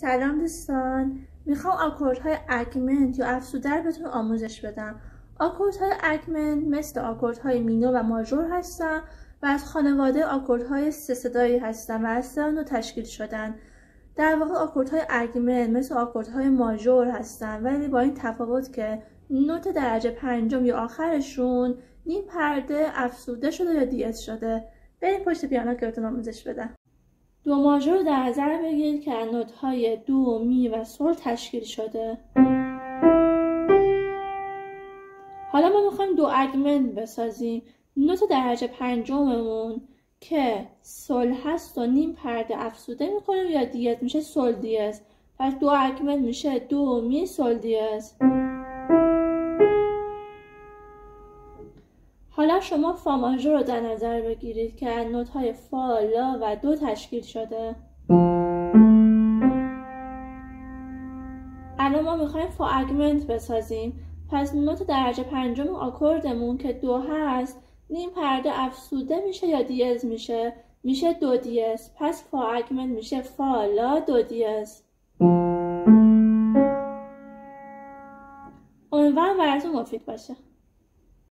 سلام دوستان، میخوام آکوردهای اگمنت یا افزوده رو بهتون آموزش بدم. آکوردهای اگمنت مثل آکوردهای مینور و ماژور هستن و از خانواده آکوردهای سه صدایی هستن و از سه نوع تشکیل شدن. در واقع آکوردهای اگمنت مثل آکوردهای ماژور هستن، ولی با این تفاوت که نوت درجه پنجم یا آخرشون نیم پرده افزوده شده یا دیез شده. بریم پشت پیانو که بهتون آموزش بدم. دو ماژور رو در نظر بگیرید که از نوت‌های دو، می و سل تشکیل شده. حالا ما میخوایم دو اگمنت بسازیم. نوت درجه پنجممون که سل هست و نیم پرده افزوده میکنیم یا دیез میشه سل دیез. پس دو اگمنت میشه دو، می، سل دیез. حالا شما فا ماژور رو در نظر بگیرید که از نوت‌های فا، لا و دو تشکیل شده. الان ما میخوایم فا اگمنت بسازیم. پس نوت درجه پنجم آکوردمون که دو هست نیم پرده افزوده میشه یا دیез میشه دو دیез. پس فا اگمنت میشه فا، لا، دو دیез. امیدوارم براتون مفید باشه.